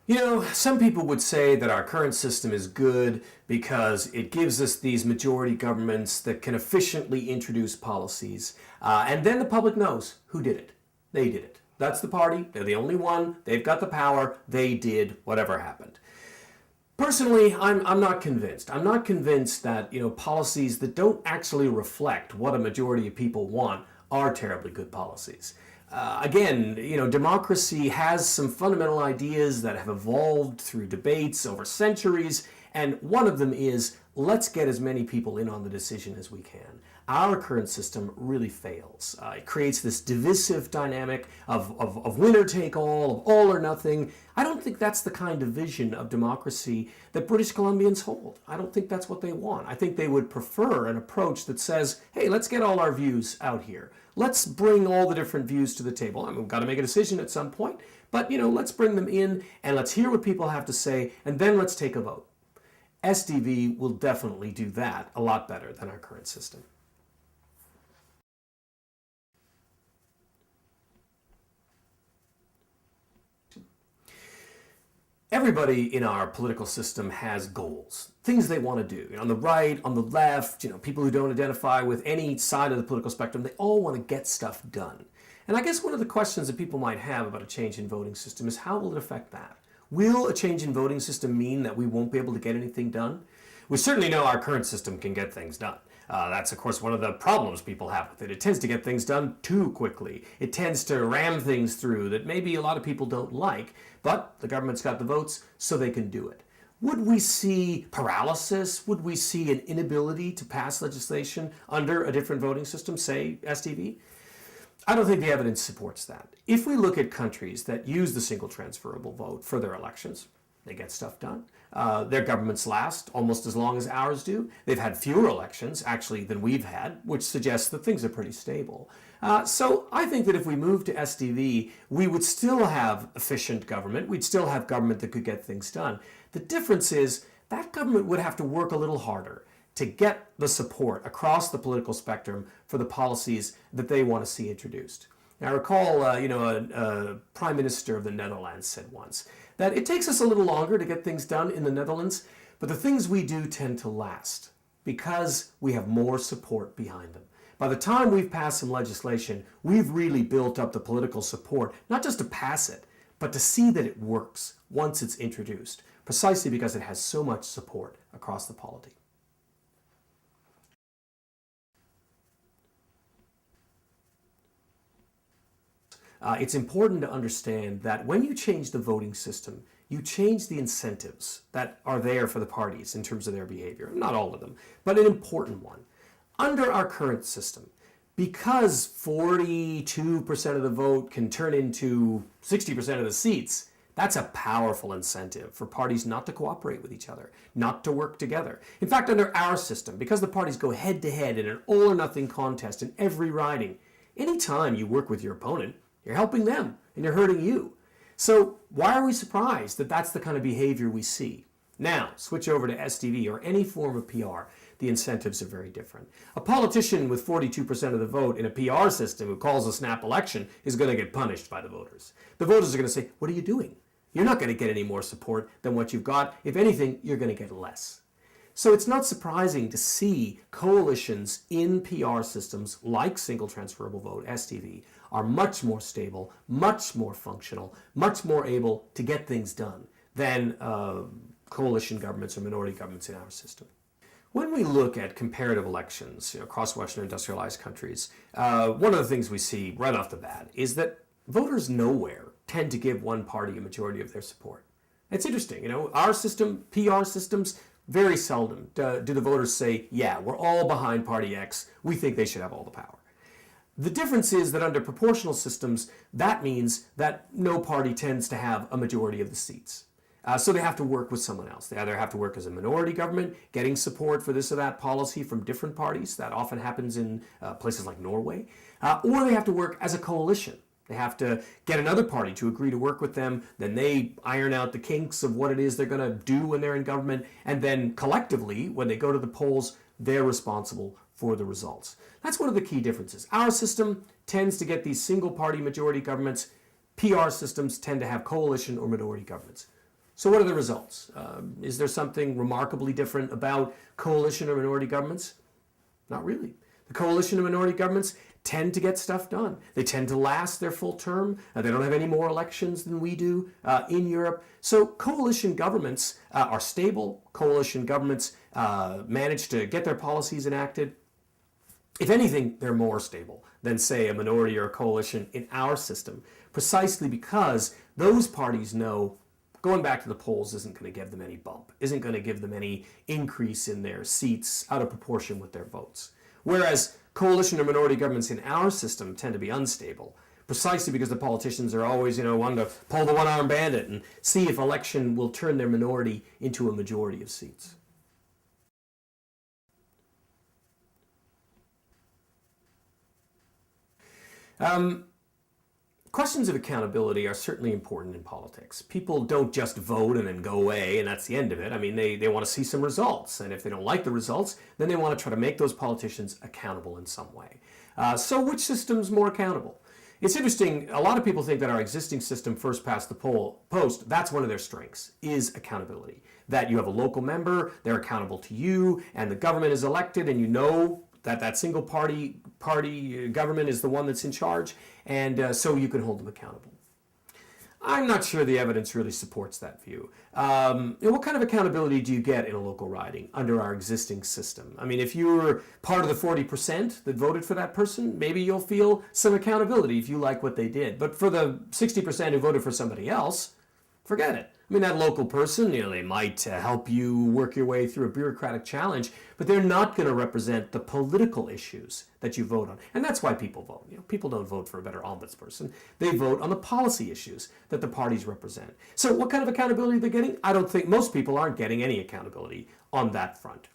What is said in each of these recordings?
You know, some people would say that our current system is good because it gives us these majority governments that can efficiently introduce policies, and then the public knows who did it. They did it. That's the party. They're the only one. They've got the power. They did whatever happened. Personally, I'm not convinced. I'm not convinced that, policies that don't actually reflect what a majority of people want are terribly good policies. Again, democracy has some fundamental ideas that have evolved through debates over centuries, and one of them is let's get as many people in on the decision as we can. Our current system really fails. It creates this divisive dynamic of winner take all, of all or nothing. I don't think that's the kind of vision of democracy that British Columbians hold. I don't think that's what they want. I think they would prefer an approach that says, hey, let's get all our views out here. Let's bring all the different views to the table. I mean, we've got to make a decision at some point, but let's bring them in and let's hear what people have to say, and then let's take a vote. STV will definitely do that a lot better than our current system. Everybody in our political system has goals, things they want to do. On the right, on the left, people who don't identify with any side of the political spectrum, they all want to get stuff done. And I guess one of the questions that people might have about a change in voting system is how will it affect that? Will a change in voting system mean that we won't be able to get anything done? We certainly know our current system can get things done. That's, of course, one of the problems people have with it. It tends to get things done too quickly. It tends to ram things through that maybe a lot of people don't like, but the government's got the votes, so they can do it. Would we see paralysis? Would we see an inability to pass legislation under a different voting system, say STV? I don't think the evidence supports that. If we look at countries that use the single transferable vote for their elections, they get stuff done. Their governments last almost as long as ours do. They've had fewer elections, actually, than we've had, which suggests that things are pretty stable. So I think that if we move to STV, we would still have efficient government. We'd still have government that could get things done. The difference is that government would have to work a little harder to get the support across the political spectrum for the policies that they want to see introduced. Now, I recall, a prime minister of the Netherlands said once that it takes us a little longer to get things done in the Netherlands, but the things we do tend to last because we have more support behind them. By the time we've passed some legislation, we've really built up the political support, not just to pass it, but to see that it works once it's introduced, precisely because it has so much support across the polity. It's important to understand that when you change the voting system, you change the incentives that are there for the parties in terms of their behavior. Not all of them, but an important one. Under our current system, because 42% of the vote can turn into 60% of the seats, that's a powerful incentive for parties not to cooperate with each other, not to work together. In fact, under our system, because the parties go head-to-head in an all-or-nothing contest in every riding, anytime you work with your opponent, you're helping them, and you're hurting you. So why are we surprised that that's the kind of behavior we see? Now, switch over to STV or any form of PR. The incentives are very different. A politician with 42% of the vote in a PR system who calls a snap election is going to get punished by the voters. The voters are going to say, what are you doing? You're not going to get any more support than what you've got. If anything, you're going to get less. So it's not surprising to see coalitions in PR systems like single transferable vote, STV, are much more stable, much more functional, much more able to get things done than coalition governments or minority governments in our system. When we look at comparative elections across Western industrialized countries, one of the things we see right off the bat is that voters nowhere tend to give one party a majority of their support. It's interesting, our system, PR systems, very seldom do the voters say, yeah, we're all behind party X, we think they should have all the power. The difference is that under proportional systems, that means that no party tends to have a majority of the seats. So they have to work with someone else. They either have to work as a minority government, getting support for this or that policy from different parties. That often happens in places like Norway. Or they have to work as a coalition. They have to get another party to agree to work with them. Then they iron out the kinks of what it is they're going to do when they're in government. And then collectively, when they go to the polls, they're responsible for the results. That's one of the key differences. Our system tends to get these single-party majority governments. PR systems tend to have coalition or minority governments. So what are the results? Is there something remarkably different about coalition or minority governments? Not really. The coalition and minority governments tend to get stuff done. They tend to last their full term. They don't have any more elections than we do in Europe. So coalition governments are stable. Coalition governments manage to get their policies enacted. If anything, they're more stable than, say, a minority or a coalition in our system, precisely because those parties know going back to the polls isn't going to give them any bump, isn't going to give them any increase in their seats out of proportion with their votes. Whereas coalition or minority governments in our system tend to be unstable, precisely because the politicians are always, wanting to pull the one-armed bandit and see if election will turn their minority into a majority of seats. Questions of accountability are certainly important in politics. People don't just vote and then go away and that's the end of it. I mean, they want to see some results. And if they don't like the results, then they want to try to make those politicians accountable in some way. So which system's more accountable? It's interesting, a lot of people think that our existing system, first past the post, that's one of their strengths, is accountability. That you have a local member, they're accountable to you, and the government is elected, and you know that single party government is the one that's in charge, and so you can hold them accountable. I'm not sure the evidence really supports that view. What kind of accountability do you get in a local riding under our existing system? I mean, if you were part of the 40% that voted for that person, maybe you'll feel some accountability if you like what they did. But for the 60% who voted for somebody else, forget it. I mean, that local person, they might help you work your way through a bureaucratic challenge, but they're not going to represent the political issues that you vote on. And that's why people vote. People don't vote for a better ombudsperson. They vote on the policy issues that the parties represent. So what kind of accountability they're getting? I don't think most people aren't getting any accountability on that front.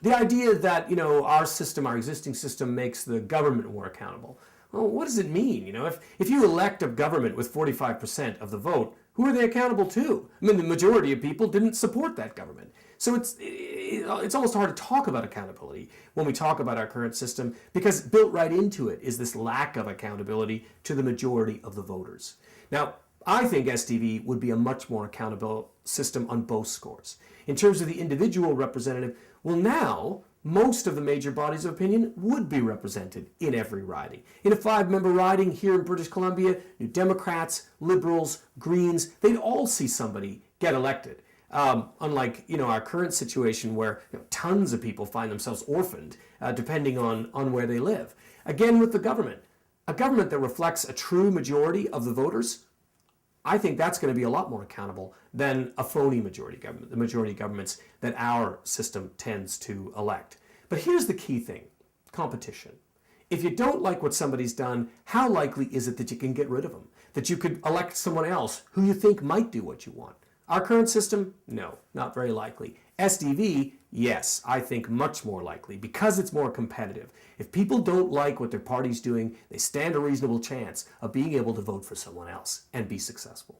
The idea that, our system, our existing system, makes the government more accountable. Well, what does it mean? If you elect a government with 45% of the vote, who are they accountable to? I mean, the majority of people didn't support that government. So it's almost hard to talk about accountability when we talk about our current system, because built right into it is this lack of accountability to the majority of the voters. Now, I think STV would be a much more accountable system on both scores. In terms of the individual representative, well, now most of the major bodies of opinion would be represented in every riding. In a 5-member riding here in British Columbia, New Democrats, Liberals, Greens, they'd all see somebody get elected. Unlike our current situation where tons of people find themselves orphaned depending on where they live. Again, with the government, a government that reflects a true majority of the voters, I think that's going to be a lot more accountable than a phony majority government, the majority governments that our system tends to elect. But here's the key thing: competition. If you don't like what somebody's done, how likely is it that you can get rid of them? That you could elect someone else who you think might do what you want? Our current system? No, not very likely. STV? Yes, I think much more likely, because it's more competitive. If people don't like what their party's doing, they stand a reasonable chance of being able to vote for someone else and be successful.